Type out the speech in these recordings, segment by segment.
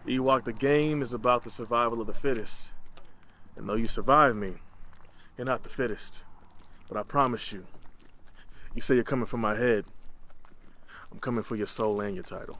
Ewok, the game is about the survival of the fittest. And though you survive me, you're not the fittest. But I promise you, you say you're coming for my head. I'm coming for your soul and your title.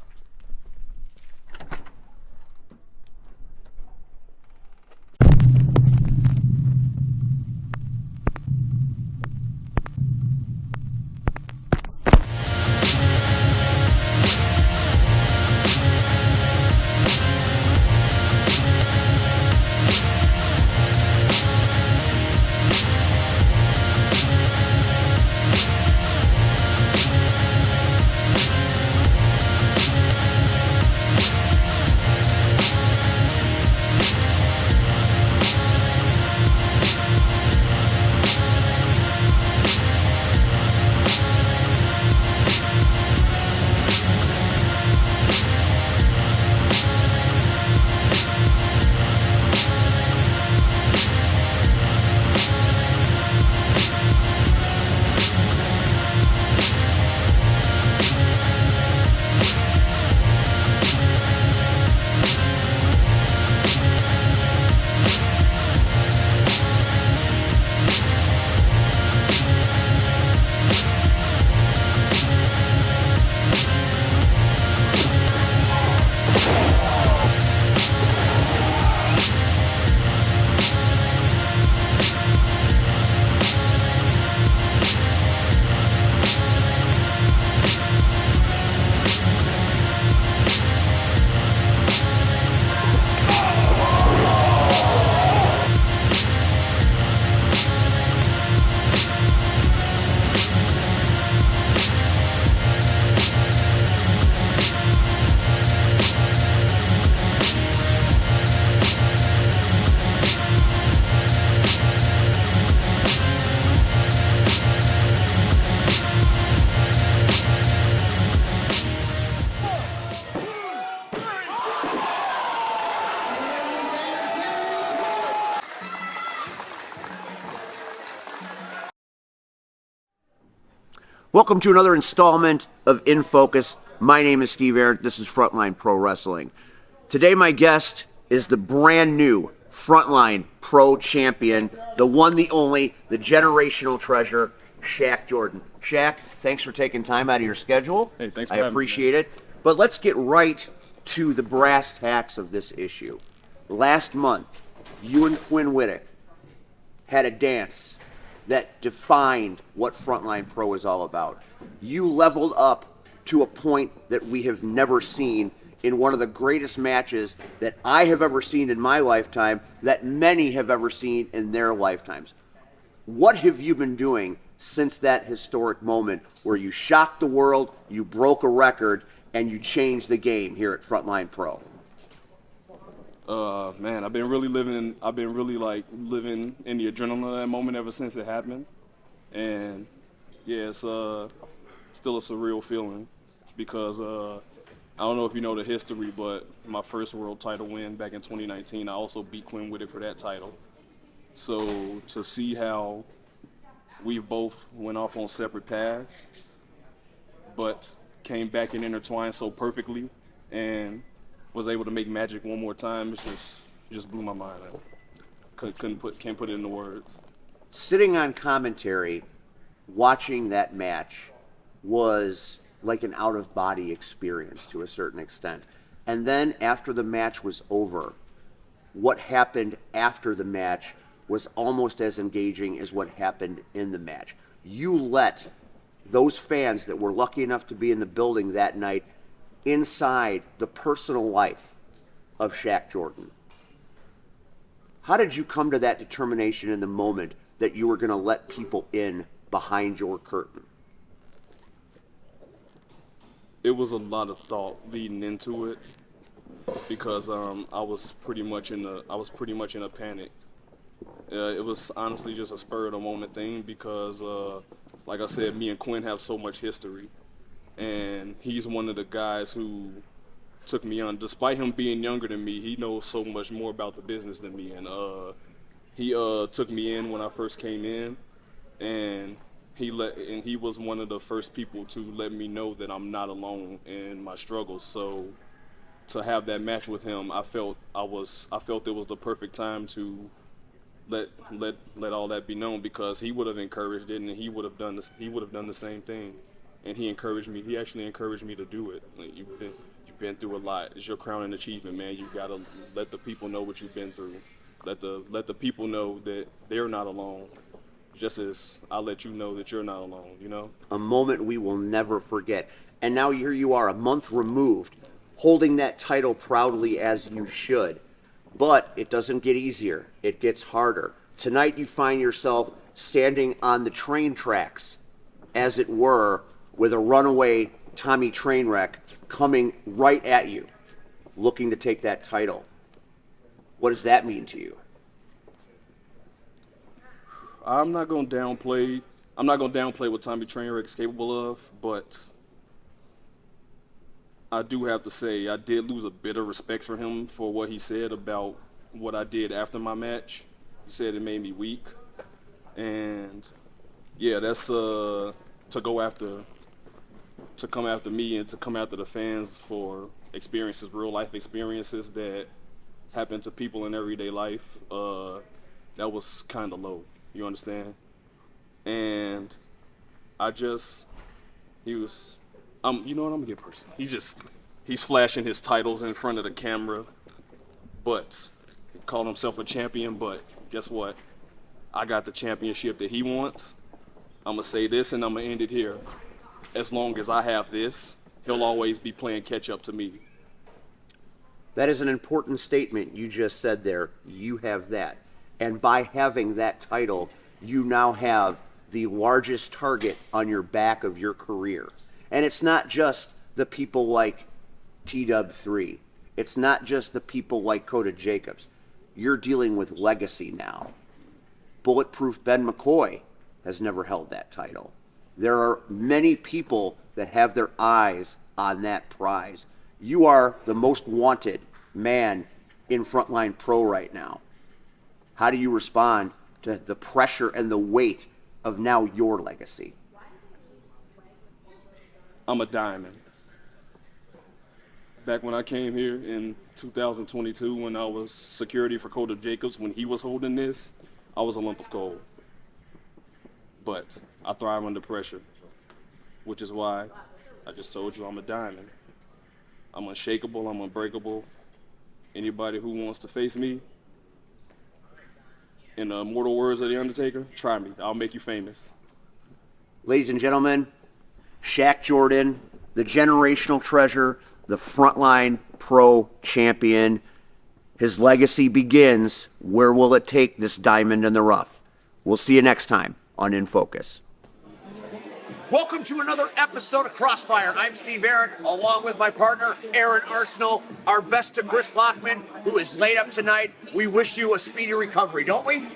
Welcome to another installment of In Focus. My name is Steve Arndt. This is Frontline Pro Wrestling. Today my guest is the brand new Frontline Pro Champion, the one, the only, the generational treasure, Shaq Jordan. Shaq, thanks for taking time out of your schedule. Hey, thanks for I having me. appreciate it. But let's get right to the brass tacks of this issue. Last month, you and Quinn Whittick had a dance that defined what Frontline Pro is all about. You leveled up to a point that we have never seen in one of the greatest matches that I have ever seen in my lifetime, that many have ever seen in their lifetimes. What have you been doing since that historic moment where you shocked the world, you broke a record, and you changed the game here at Frontline Pro? Man, I've been really living in the adrenaline of that moment ever since it happened. And yeah, it's still a surreal feeling because I don't know if you know the history, but my first world title win back in 2019, I also beat Quinn Whittick for that title. So to see how we both went off on separate paths, but came back and intertwined so perfectly and was able to make magic one more time, it just blew my mind. Can't put it into words. Sitting on commentary, watching that match was like an out-of-body experience to a certain extent. And then after the match was over, what happened after the match was almost as engaging as what happened in the match. You let those fans that were lucky enough to be in the building that night inside the personal life of Shaq Jordan. How did you come to that determination in the moment that you were going to let people in behind your curtain? It was a lot of thought leading into it because I was pretty much in a panic. It was honestly just a spur of the moment thing because, like I said, me and Quinn have so much history. And he's one of the guys who took me on. Despite him being younger than me, he knows so much more about the business than me. And he took me in when I first came in, and he was one of the first people to let me know that I'm not alone in my struggles. So to have that match with him, I felt it was the perfect time to let all that be known, because he would have encouraged it, and he would have done the same thing, and he actually encouraged me to do it. Like, you've been through a lot. It's your crowning achievement, man. You gotta let the people know what you've been through. Let the people know that they're not alone, just as I let you know that you're not alone, you know? A moment we will never forget. And now here you are, a month removed, holding that title proudly as you should. But it doesn't get easier. It gets harder. Tonight you find yourself standing on the train tracks, as it were, with a runaway Tommy Trainwreck coming right at you, looking to take that title. What does that mean to you? I'm not gonna downplay what Tommy Trainwreck's capable of, but I do have to say I did lose a bit of respect for him for what he said about what I did after my match. He said it made me weak, and yeah, that's to come after me and to come after the fans for real life experiences that happen to people in everyday life. That was kind of low, you understand? And you know what, I'm gonna get personal. He's flashing his titles in front of the camera, but he called himself a champion, but guess what? I got the championship that he wants. I'm gonna say this and I'm gonna end it here. As long as I have this, he'll always be playing catch up to me. That is an important statement you just said there. You have that. And by having that title, you now have the largest target on your back of your career. And it's not just the people like TW3. It's not just the people like Coda Jacobs. You're dealing with legacy now. Bulletproof Ben McCoy has never held that title. There are many people that have their eyes on that prize. You are the most wanted man in Frontline Pro right now. How do you respond to the pressure and the weight of now your legacy? I'm a diamond. Back when I came here in 2022, when I was security for Coda Jacobs, when he was holding this, I was a lump of coal. But I thrive under pressure, which is why I just told you I'm a diamond. I'm unshakable, I'm unbreakable. Anybody who wants to face me, in the immortal words of The Undertaker, try me. I'll make you famous. Ladies and gentlemen, Shaq Jordan, the generational treasure, the Frontline Pro champion. His legacy begins. Where will it take this diamond in the rough? We'll see you next time on In Focus. Welcome to another episode of CrossFire. I'm Steve Aaron, along with my partner, Aaron Arsenal. Our best to Chris Lockman, who is laid up tonight. We wish you a speedy recovery, don't we?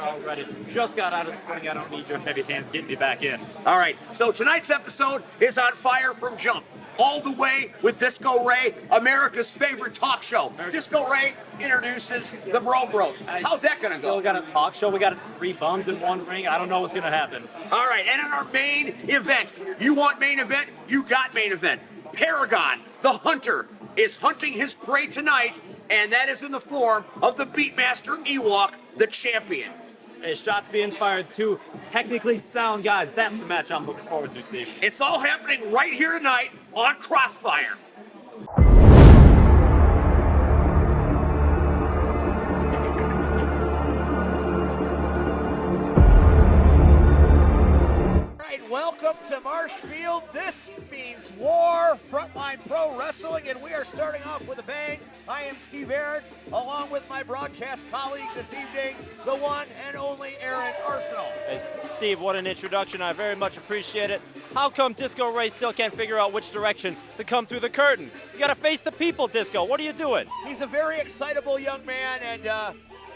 Already. Just got out of the spring. I don't need your heavy hands getting me back in. All right, so tonight's episode is on fire from jump. All the way with Disco Ray, America's favorite talk show. Disco Ray introduces the Bro Bros. How's that going to go? Still got a talk show. We got 3 bums in one ring. I don't know what's going to happen. All right, and in our main event, you want main event, you got main event. Paragon, the hunter, is hunting his prey tonight, and that is in the form of the Beatmaster Ewok, the champion. Hey, shots being fired. 2 technically sound guys. That's the match I'm looking forward to, Steve. It's all happening right here tonight on CrossFire. Welcome to Marshfield. This means war, Frontline Pro Wrestling, and we are starting off with a bang. I am Steve Aaron, along with my broadcast colleague this evening, the one and only Aaron Arsenal. Hey, Steve, what an introduction. I very much appreciate it. How come Disco Ray still can't figure out which direction to come through the curtain? You got to face the people, Disco. What are you doing? He's a very excitable young man, and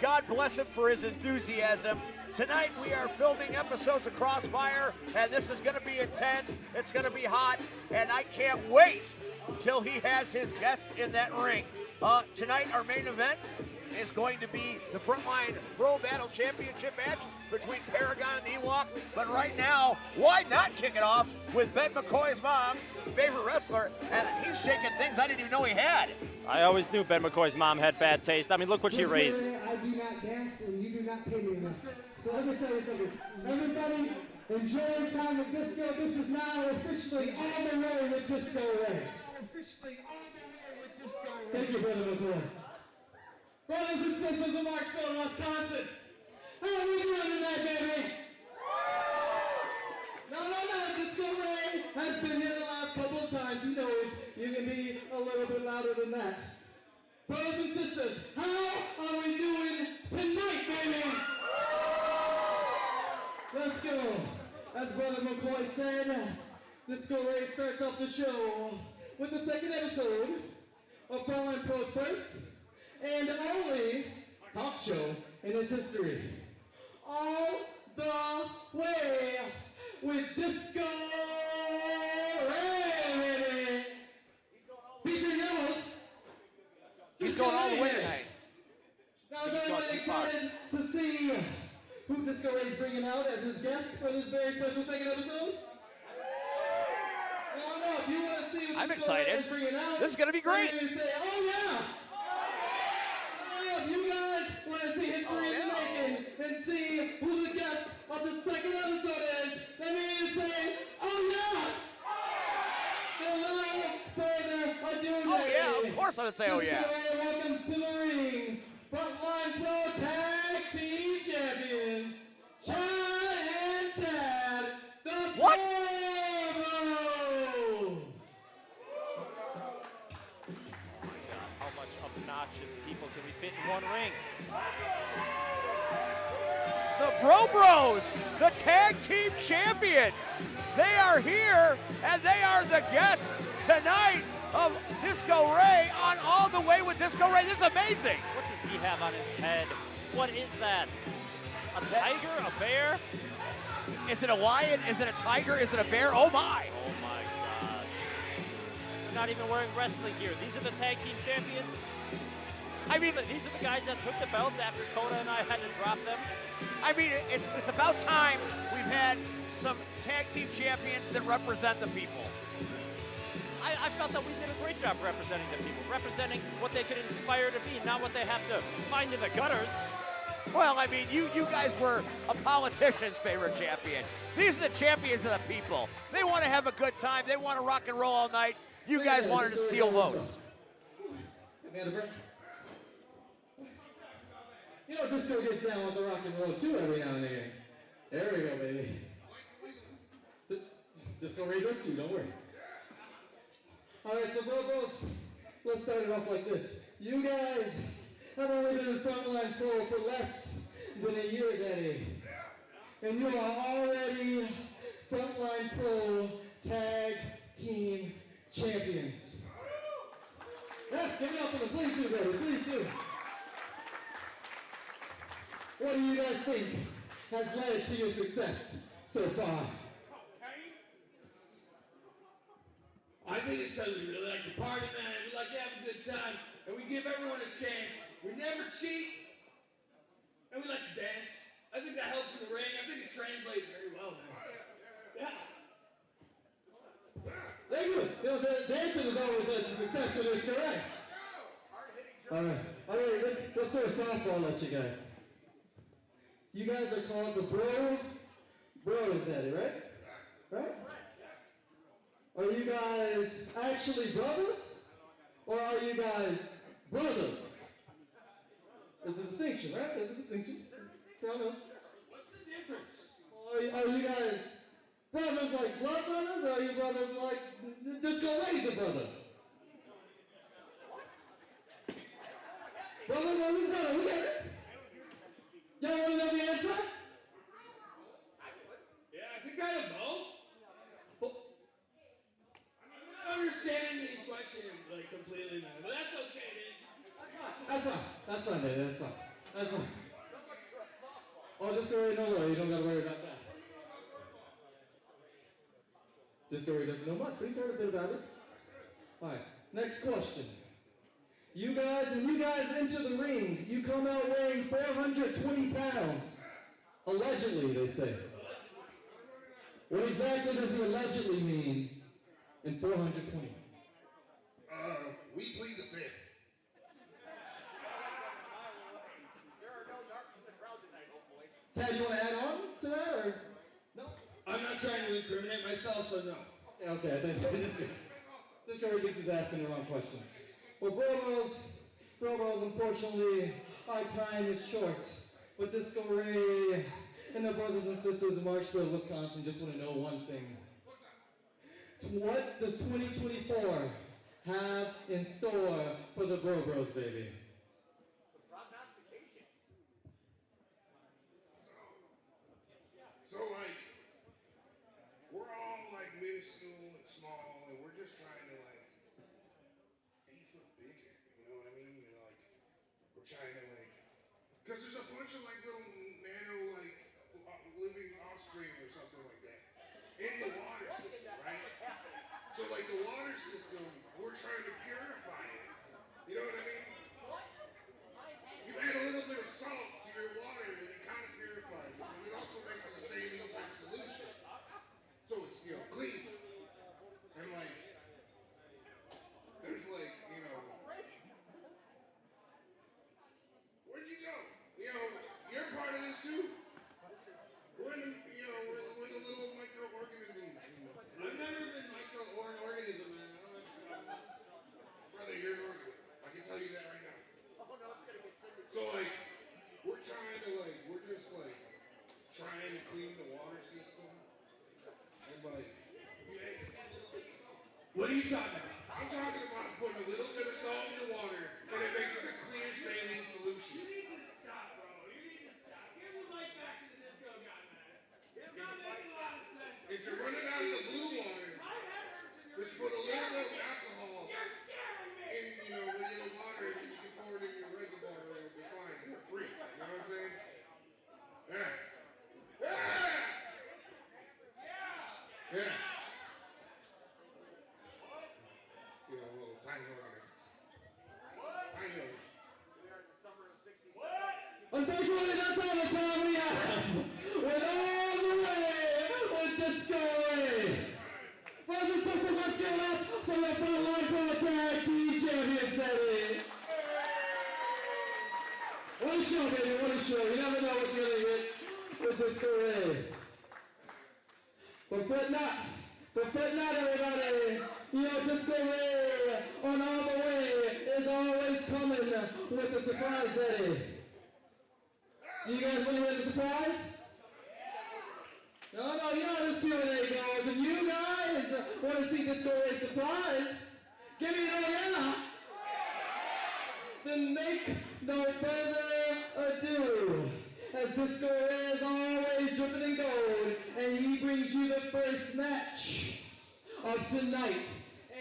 God bless him for his enthusiasm. Tonight we are filming episodes of CrossFire, and this is going to be intense. It's going to be hot, and I can't wait till he has his guests in that ring. Tonight our main event is going to be the Frontline Pro Battle Championship match between Paragon and the Ewok. But right now, why not kick it off with Ben McCoy's mom's favorite wrestler? And he's shaking things I didn't even know he had. I always knew Ben McCoy's mom had bad taste. I mean, look what she raised. I do not dance, and you do not pay me enough. So let me tell you something. Everybody, enjoy your time with Disco. This is now officially all the way with Disco Ray. Officially all the way with Disco Ray. Thank you, Brother McCoy. Brothers and sisters of Marksville, Wisconsin, how are we doing tonight, baby? No, Disco Ray has been here the last couple of times. He knows you can be a little bit louder than that. Brothers and sisters, how are we doing tonight, baby? Let's go. As Brother McCoy said, Disco Ray starts off the show with the second episode of Frontline Pro's first and only talk show in its history. All the way with Disco Ray. Featuring your host. He's going all the way tonight. Now is everybody excited to see who Disco Ray is bringing out as his guest for this very special second episode? No, if you want to see who I'm Disco Ray excited. is bringing out, This is going to be great. you're gonna say, oh yeah! If you guys want to see history in the making and see who the guest of the second episode is, then you need to say, oh yeah! Then without further ado, Oh yeah, of course I would say oh yeah. Disco Ray welcomes to the ring, Frontline Pro Tag Team Champions, Chad and Tad, the What? Bros. How much obnoxious people can we fit in one ring? The Bros, the tag team champions. They are here, and they are the guests tonight of Disco Ray on All the Way with Disco Ray. This is amazing. What does he have on his head? What is that? A tiger? A bear? Is it a lion? Is it a tiger? Is it a bear? Oh my. Oh my gosh. They're not even wearing wrestling gear. These are the tag team champions. I mean, These are the guys that took the belts after Coda and I had to drop them. I mean, it's about time we've had some tag team champions that represent the people. I felt that we did a great job representing the people, representing what they could inspire to be, not what they have to find in the gutters. Well, I mean, you guys were a politician's favorite champion. These are the champions of the people. They want to have a good time. They want to rock and roll all night. You guys wanted to steal votes. You know, Disco gets down with the rock and roll too every now and again. There we go, baby. Disco Ray does too, don't worry. Alright, so bros, let's start it off like this. You guys have only been in Frontline Pro for less than a year, Daddy. And you are already Frontline Pro Tag Team Champions. Yes, give it up for them. Please do, baby. Please do. What do you guys think has led to your success so far? I think it's because we really like to party, man. We like to have a good time, and we give everyone a chance. We never cheat, and we like to dance. I think that helps in the ring. I think it translated very well, man. Yeah. Thank you. You know, dancing is always led to success, so that's correct. All right, let's throw a softball at you guys. You guys are called the Bros, Daddy, right? Right? Are you guys actually brothers? Or are you guys brothers? There's a distinction, right? There's a distinction. What's the difference? Are you guys brothers like blood brothers? Or are you brothers like Disco Ray's a brother? Brother, we get it? Y'all want to know the answer? Yeah, I think I have both. I'm not understanding the question like completely, man. But that's okay, dude. That's fine, baby. That's fine. Oh, Disco Ray, no worry. You don't got to worry about that. Disco Ray doesn't know much, but he's heard a bit about it. All right, next question. You guys, when you guys enter the ring, you come out weighing 420 pounds. Allegedly, they say. What exactly does the allegedly mean in 420? We plead the fifth. There are no narcs in the crowd tonight, hopefully. Tad, you want to add on to that, or? No? I'm not trying to incriminate myself, so no. Okay, I think this guy thinks he's asking the wrong questions. Well, Bros, unfortunately, our time is short. But Disco Ray and their brothers and sisters in Marshfield, Wisconsin just want to know one thing. What does 2024 have in store for the Bros, baby? Some prognostications. So like, we're all like minuscule and small, and we're just trying to like 8 foot bigger. You know what I mean? And like, we're trying to like, because there's a bunch of like little nano like living offspring or something like that in the water system, right? So like the water system, we're trying to purify it. You know what I mean? You add a little bit of salt to your water and it kind of purifies it. And it also makes it a saline type solution. So it's, you know, clean. And like, there's like, you know, where'd you go? You know, you're part of this too. We're in the, you know, we're the little microorganisms. I've never been microorganism, man. I don't know what you're talking about. Brother, you're an organism. I can tell you that right now. Oh no, it's gonna get cindered. So like, we're trying to like, we're just like, trying to clean the water system. And like, you add a little bit of salt. What are you talking about? I'm talking about putting a little bit of salt in the water and it makes it a clear saline solution. You need to stop, bro. You need to stop. Give the mic back to the disco guy, man. It's not making a lot of sense. If you're running out of the blue water, My head hurts and you're just put a little bit of alcohol You're scaring me. in, you know, regular water and you can pour it in your reservoir and it'll be fine for free. You know what I'm saying? Yeah. Yeah! Yeah. You know, little tiny organisms. Tiny organisms. We are in the summer of '67. Unfortunately, that's all the time we have. With all the way with Disco Ray. Brothers and sisters, let's give it up for the Frontline Pro Tag Team Champions, baby. What a show, baby, what a show. You never know what you're going to get with Disco Ray. But fret not, everybody. You know, Disco Ray on all the way is always coming with a surprise, daddy. You guys want to hear the surprise? No, you know how this Q&A goes. If you guys want to see Disco Ray's surprise, give me an yeah. Then make no further ado. As Disco Ray is always dripping in gold, and he brings you the first match of tonight.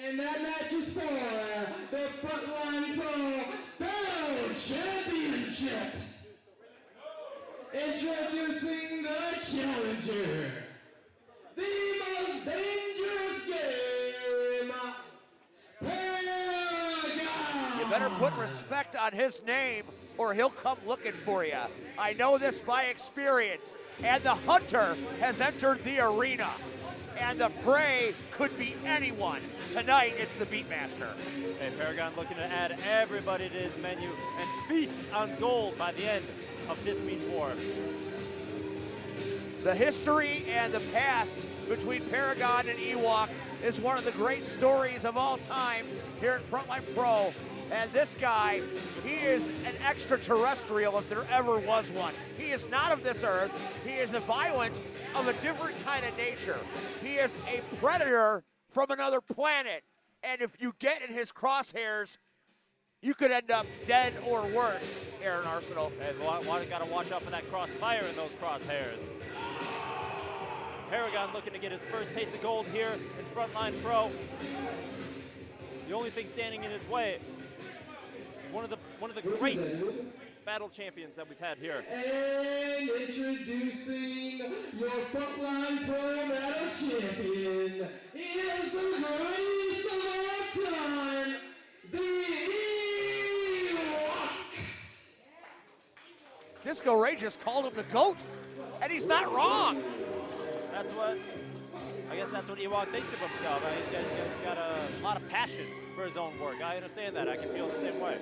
And that match is for the Frontline Pro Battle Championship. Introducing the challenger, the most dangerous game, Paragon. You better put respect on his name or he'll come looking for you. I know this by experience. And the hunter has entered the arena. And the prey could be anyone. Tonight, it's the Beatmaster. Hey, Paragon looking to add everybody to his menu and feast on gold by the end of This Means War. The history and the past between Paragon and Ewok is one of the great stories of all time here at Frontline Pro. And this guy, he is an extraterrestrial if there ever was one. He is not of this earth. He is a violent of a different kind of nature. He is a predator from another planet. And if you get in his crosshairs, you could end up dead or worse, Aaron Arsenal. Hey, got to watch out for that crossfire in those crosshairs. Paragon looking to get his first taste of gold here in Frontline Pro. The only thing standing in his way is one of the great battle champions that we've had here. And introducing your Frontline Pro Battle Champion, he is the greatest of all time, the Disco Ray just called him the GOAT, and he's not wrong. That's what, I guess that's what Ewok thinks of himself. He's got a lot of passion for his own work. I understand that. I can feel the same way.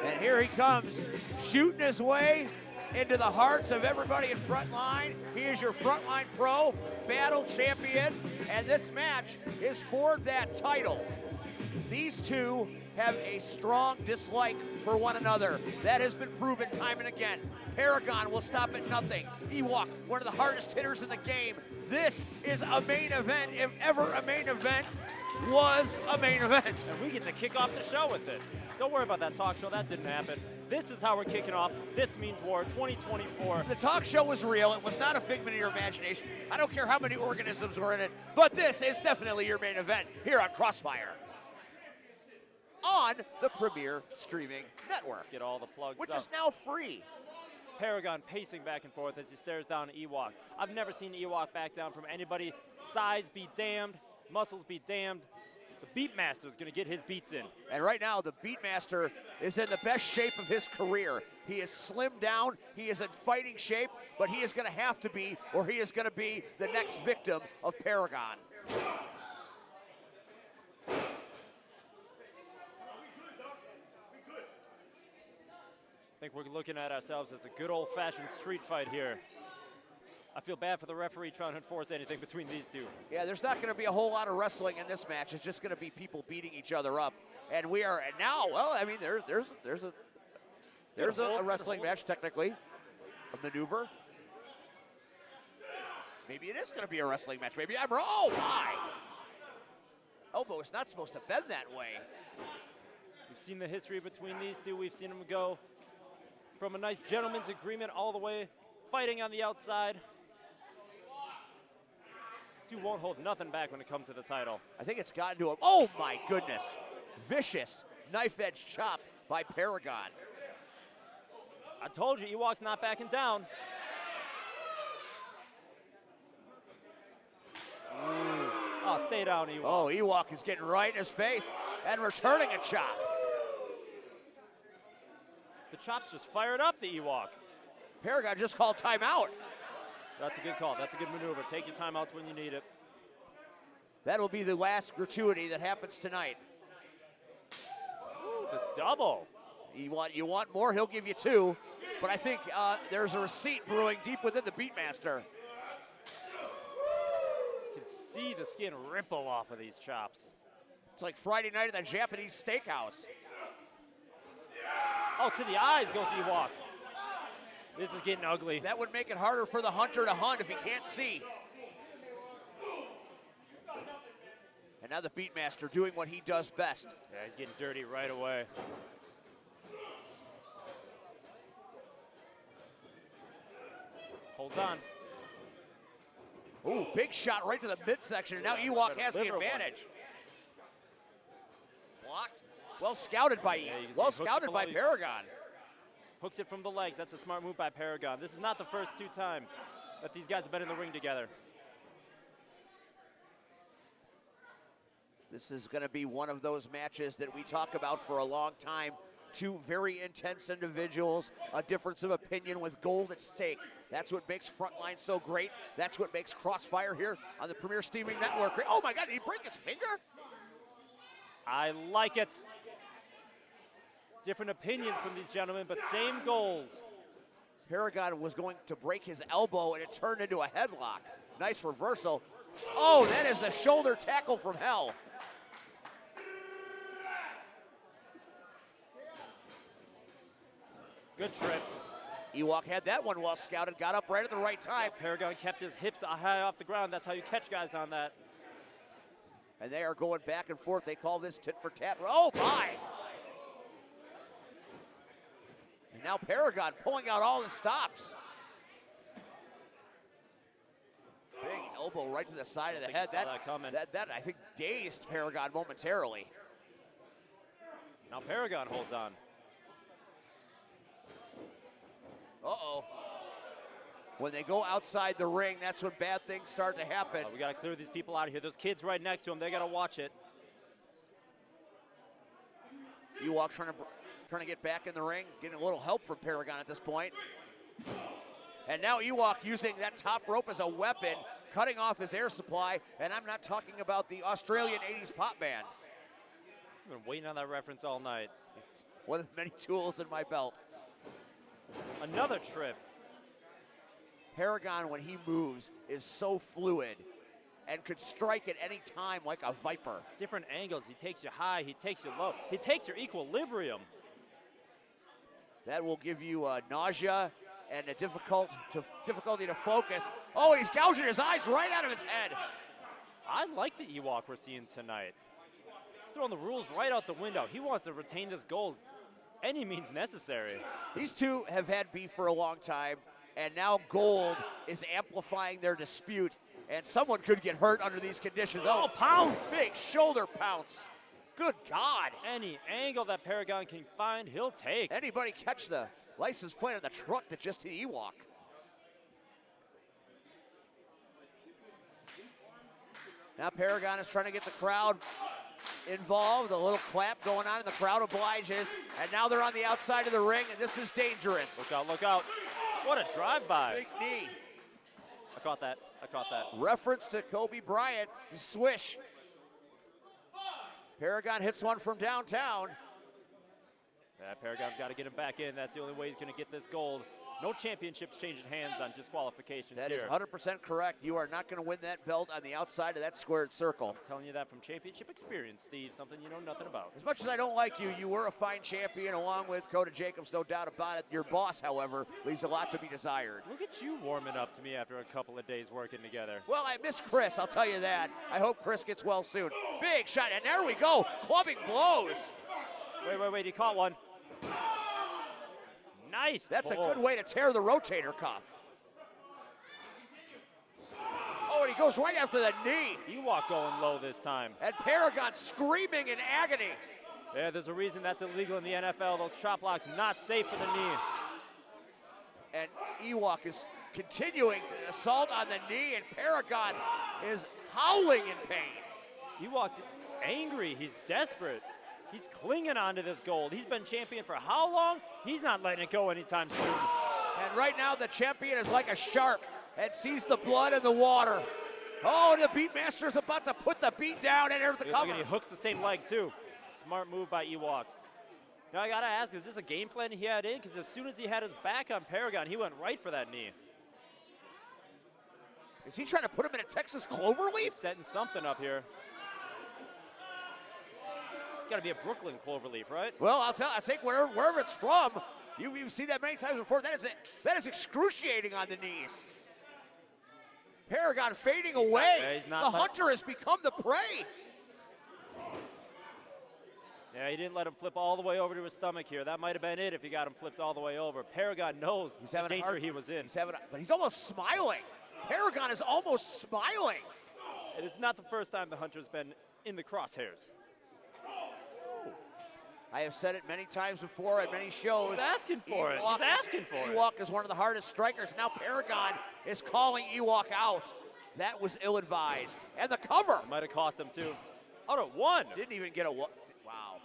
And here he comes, shooting his way into the hearts of everybody in Frontline. He is your Frontline Pro Battle Champion, and this match is for that title. These two have a strong dislike for one another. That has been proven time and again. Paragon will stop at nothing. Ewok, one of the hardest hitters in the game. This is a main event, if ever a main event was a main event. And we get to kick off the show with it. Don't worry about that talk show, that didn't happen. This is how we're kicking off This Means War 2024. The talk show was real. It was not a figment of your imagination. I don't care how many organisms were in it, but this is definitely your main event here on CrossFire. On the Premier Streaming Network. Let's get all the plugs which up. is now free. Paragon pacing back and forth as he stares down Ewok. I've never seen Ewok back down from anybody. Size be damned, muscles be damned. The Beatmaster is going to get his beats in. And right now, the Beatmaster is in the best shape of his career. He is slimmed down, he is in fighting shape, but he is going to have to be, or he is going to be the next victim of Paragon. I think we're looking at ourselves as a good old-fashioned street fight here. I feel bad for the referee trying to enforce anything between these two. Yeah, there's not going to be a whole lot of wrestling in this match. It's just going to be people beating each other up. And we are, and now, well, I mean, there's a wrestling match technically, a maneuver. Maybe it is going to be a wrestling match. Maybe I'm wrong. Oh my! Elbow is not supposed to bend that way. We've seen the history between these two. We've seen them go from a nice gentleman's agreement all the way fighting on the outside. These two won't hold nothing back when it comes to the title. I think it's gotten to him. Oh my goodness. Vicious knife edge chop by Paragon. I told you, Ewok's not backing down. Oh, stay down, Ewok. Oh, Ewok is getting right in his face and returning a chop. The chop's just fired up, the Ewok. Paragon just called timeout. That's a good call. That's a good maneuver. Take your timeouts when you need it. That'll be the last gratuity that happens tonight. Ooh, the double. You want more, he'll give you two. But I think there's a receipt brewing deep within the Beatmaster. You can see the skin ripple off of these chops. It's like Friday night at the Japanese steakhouse. Oh, to the eyes goes Ewok. This is getting ugly. That would make it harder for the hunter to hunt if he can't see. And now the Beatmaster doing what he does best. Yeah, he's getting dirty right away. Holds on. Ooh, big shot right to the midsection. And now Ewok has the advantage. Blocked. Well scouted by Paragon. Hooks it from the legs. That's a smart move by Paragon. This is not the first two times that these guys have been in the ring together. This is going to be one of those matches that we talk about for a long time. Two very intense individuals, a difference of opinion with gold at stake. That's what makes Frontline so great. That's what makes CrossFire here on the Premier Streaming Network great. Oh my God, did he break his finger? I like it. Different opinions from these gentlemen, but same goals. Paragon was going to break his elbow and it turned into a headlock. Nice reversal. Oh, that is the shoulder tackle from hell. Good trip. Ewok had that one well scouted, got up right at the right time. Paragon kept his hips high off the ground. That's how you catch guys on that. And they are going back and forth. They call this tit for tat. Oh my! And now Paragon pulling out all the stops. Big elbow right to the side of the head. That I think dazed Paragon momentarily. Now Paragon holds on. Uh-oh. When they go outside the ring, that's when bad things start to happen. We got to clear these people out of here. There's kids right next to them. They got to watch it. Ewok trying to trying to get back in the ring, getting a little help from Paragon at this point. And now Ewok using that top rope as a weapon, cutting off his air supply, and I'm not talking about the Australian 80s pop band. I've been waiting on that reference all night. It's one of the many tools in my belt. Another trip. Paragon, when he moves, is so fluid and could strike at any time like a viper. Different angles. He takes you high, he takes you low. He takes your equilibrium. That will give you nausea and a difficulty to focus. Oh, he's gouging his eyes right out of his head. I like the Ewok we're seeing tonight. He's throwing the rules right out the window. He wants to retain this gold any means necessary. These two have had beef for a long time, and now Gold is amplifying their dispute, and someone could get hurt under these conditions. Oh, pounce! Big shoulder pounce. Good God. Any angle that Paragon can find, he'll take. Anybody catch the license plate on the truck that just hit Ewok? Now Paragon is trying to get the crowd involved. A little clap going on, and the crowd obliges. And now they're on the outside of the ring, and this is dangerous. Look out, look out. What a drive-by. Big knee. I caught that. I caught that. Reference to Kobe Bryant, the swish. Paragon hits one from downtown. Yeah, Paragon's got to get him back in. That's the only way he's going to get this gold. No championships changing hands on disqualifications That here. is 100% correct. You are not going to win that belt on the outside of that squared circle. I'm telling you that from championship experience, Steve, something you know nothing about. As much as I don't like you, you were a fine champion along with Coda Jacobs, no doubt about it. Your boss, however, leaves a lot to be desired. Look at you warming up to me after a couple of days working together. Well, I miss Chris, I'll tell you that. I hope Chris gets well soon. Big shot, and there we go, clubbing blows. Wait, he caught one. Nice. That's a good way to tear the rotator cuff. Oh, and he goes right after the knee. Ewok going low this time. And Paragon screaming in agony. Yeah, there's a reason that's illegal in the NFL. Those chop blocks not safe for the knee. And Ewok is continuing the assault on the knee, and Paragon is howling in pain. Ewok's angry. He's desperate. He's clinging on to this gold. He's been champion for how long? He's not letting it go anytime soon. And right now the champion is like a shark and sees the blood in the water. Oh, the Beatmaster is about to put the beat down and enter the cover. He hooks the same leg too. Smart move by Ewok. Now I gotta ask, is this a game plan he had in? Because as soon as he had his back on Paragon, he went right for that knee. Is he trying to put him in a Texas cloverleaf? He's setting something up here. It's got to be a Brooklyn cloverleaf, right? Well, I'll take wherever it's from. You've seen that many times before. That is excruciating on the knees. Paragon fading away. Yeah, the hunter has become the prey. Yeah, he didn't let him flip all the way over to his stomach here. That might have been it if he got him flipped all the way over. Paragon knows the danger he was in. But he's almost smiling. Paragon is almost smiling. It is not the first time the hunter's been in the crosshairs. I have said it many times before at many shows. He's asking for it. He's asking for it. Ewok is one of the hardest strikers. Now Paragon is calling Ewok out. That was ill-advised. And the cover. It might have cost him too. Out at one. Didn't even get a one. Wow.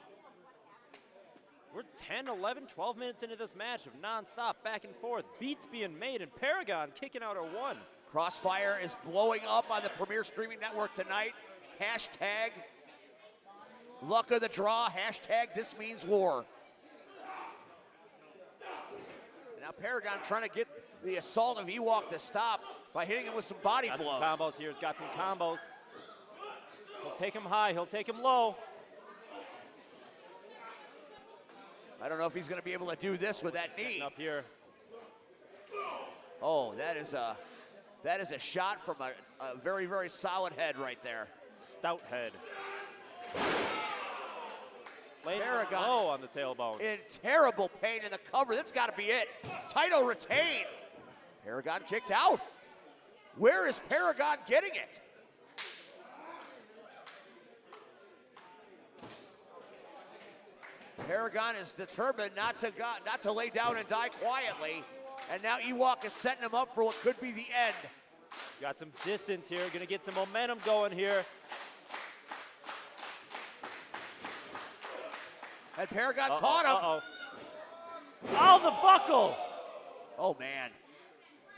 We're 10, 11, 12 minutes into this match of nonstop back and forth. Beats being made and Paragon kicking out at one. CrossFire is blowing up on the Premier Streaming Network tonight. Hashtag luck of the draw. Hashtag this means war. And now Paragon trying to get the assault of Ewok to stop by hitting him with some body blows. Got some combos here. He's got some combos. He'll take him high. He'll take him low. I don't know if he's going to be able to do this with that knee. Up here. Oh, that is a shot from a very, very solid head right there. Stout head. Paragon low on the tailbone. In terrible pain in the cover. That's got to be it. Title retained. Paragon kicked out. Where is Paragon getting it? Paragon is determined not to lay down and die quietly. And now Ewok is setting him up for what could be the end. Got some distance here. Going to get some momentum going here. And Paragon caught him. Oh, the buckle. Oh, man.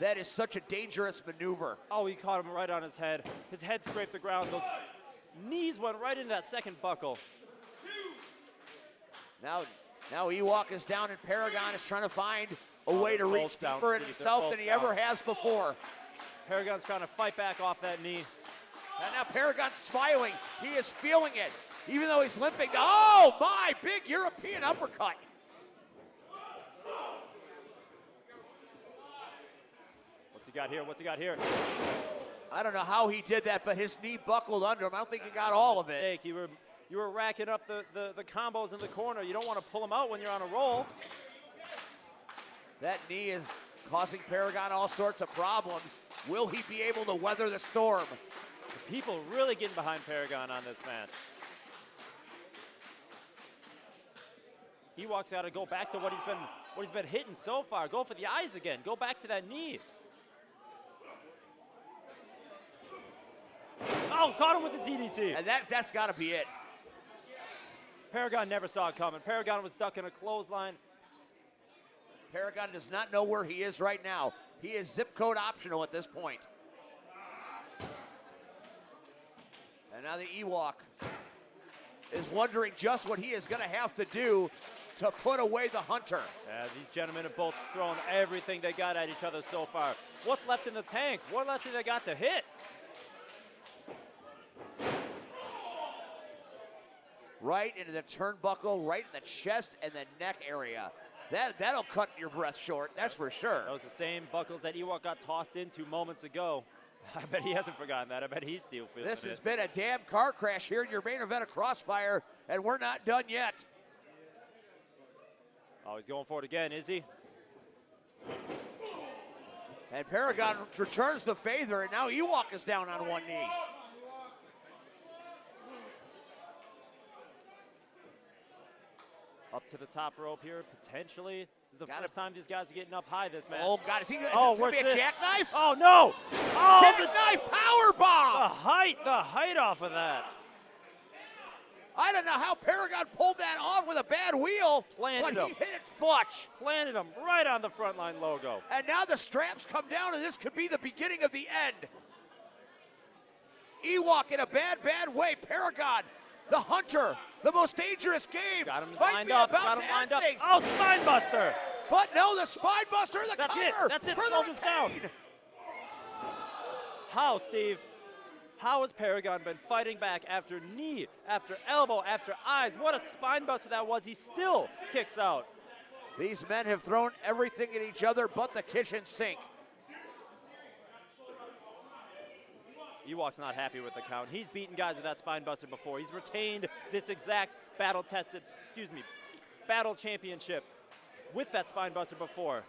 That is such a dangerous maneuver. Oh, he caught him right on his head. His head scraped the ground. Those knees went right into that second buckle. Now Ewok is down, and Paragon is trying to find a way to reach down, deeper in Steve. himself than he ever has before. Paragon's trying to fight back off that knee. And now Paragon's smiling. He is feeling it, even though he's limping. Oh, my, big European uppercut. What's he got here? What's he got here? I don't know how he did that, but his knee buckled under him. I don't think he got all of it. You were racking up the combos in the corner. You don't want to pull them out when you're on a roll. That knee is causing Paragon all sorts of problems. Will he be able to weather the storm? The people really getting behind Paragon on this match. Ewok's got to go back to what he's been hitting so far. Go for the eyes again. Go back to that knee. Oh, caught him with the DDT. And that's got to be it. Paragon never saw it coming. Paragon was ducking a clothesline. Paragon does not know where he is right now. He is zip code optional at this point. And now the Ewok is wondering just what he is going to have to do to put away the Hunter. Yeah, these gentlemen have both thrown everything they got at each other so far. What's left in the tank? What left do they got to hit? Right into the turnbuckle, right in the chest and the neck area. That'll cut your breath short, that's for sure. Those are the same buckles that Ewok got tossed into moments ago. I bet he hasn't forgotten that. I bet he's still feeling This it. has been a damn car crash here in your main event of Crossfire, and we're not done yet. Oh, he's going for it again, is he? And Paragon returns the favor, and now Ewok is down on one knee. Up to the top rope here, potentially. This is the first time these guys are getting up high this match. Oh, God, is this what's going to be a this? jackknife? Oh, no! Oh, Jackknife powerbomb! the height off of that. I don't know how Paragon pulled that off with a bad wheel, but he hit it flush. Planted him right on the Frontline logo. And now the straps come down, and this could be the beginning of the end. Ewok in a bad way. Paragon, the Hunter, the most dangerous game. Got him might lined be up. about Got to him lined end up. things. Oh, spine buster. But no, the spine buster, the That's cover. That's it. For the Shoulders down. retain. How, Steve? How has Paragon been fighting back after knee, after elbow, after eyes? What a spine buster that was. He still kicks out. These men have thrown everything at each other but the kitchen sink. Ewok's not happy with the count. He's beaten guys with that spine buster before. He's retained this exact battle championship with that spine buster before.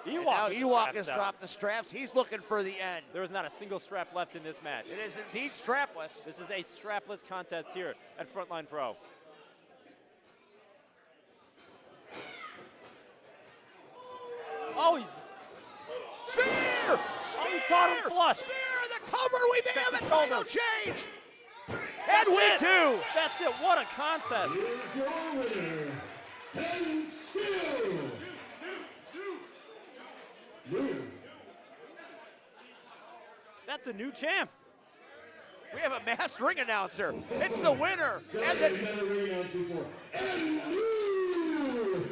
Ewok has dropped the straps. He's looking for the end. There is not a single strap left in this match. It is indeed strapless. This is a strapless contest here at Frontline Pro. Oh, he's... Spear! Oh, he caught him flush. Spear, the cover, we may have a Second title shoulder. change! And we do! That's it, what a contest! Here's your winner, and still new. That's a new champ. We have a masked ring announcer. It's the winner. And the ring announcer for and new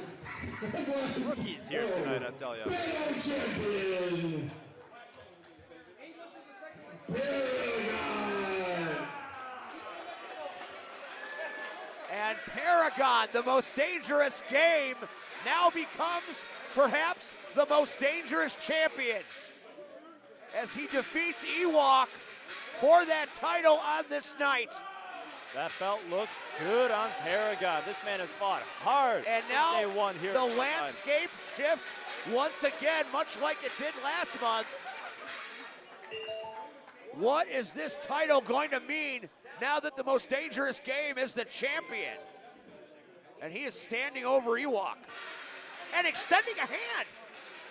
Rookies here tonight, I tell you. battle champion, Paragon. And Paragon, the most dangerous game, now becomes perhaps the most dangerous champion as he defeats Ewok for that title on this night. That belt looks good on Paragon. This man has fought hard And since now day one here. the at Frontline. landscape shifts once again, much like it did last month. What is this title going to mean now that the most dangerous game is the champion? And he is standing over Ewok and extending a hand.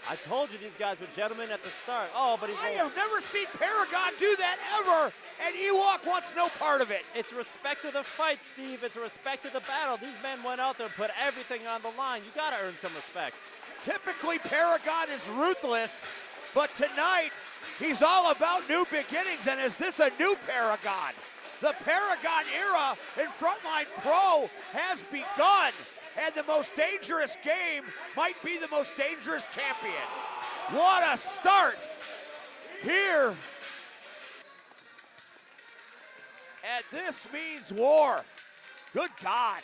I told you these guys were gentlemen at the start. Oh, but he's I have never seen Paragon do that ever. and Ewok wants no part of it. It's respect to the fight, Steve. It's respect to the battle. These men went out there and put everything on the line. You got to earn some respect. Typically, Paragon is ruthless, but tonight he's all about new beginnings, and is this a new Paragon? The Paragon era in Frontline Pro has begun, and the most dangerous game might be the most dangerous champion. What a start here. And this means war. Good God.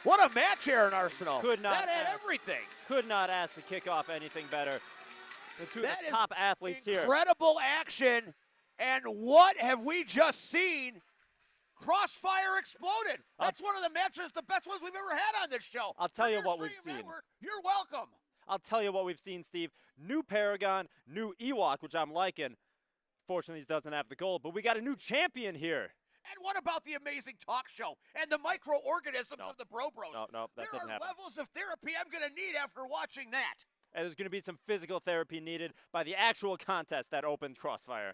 What a match, Aaron Arsenal. Could not that had ask. everything. Could not ask to kick off anything better. The two of That the is top athletes here. incredible action. And what have we just seen? CrossFire exploded. That's one of the matches, the best ones we've ever had on this show. I'll tell you Premier's what we've Freedom seen. Network, you're welcome. I'll tell you what we've seen, Steve. New Paragon, new Ewok, which I'm liking. Fortunately, he doesn't have the gold, but we got a new champion here. And what about the amazing talk show and the microorganisms of the Bro Bros? No, that didn't There are happen. levels of therapy I'm going to need after watching that. And there's going to be some physical therapy needed by the actual contest that opened CrossFire.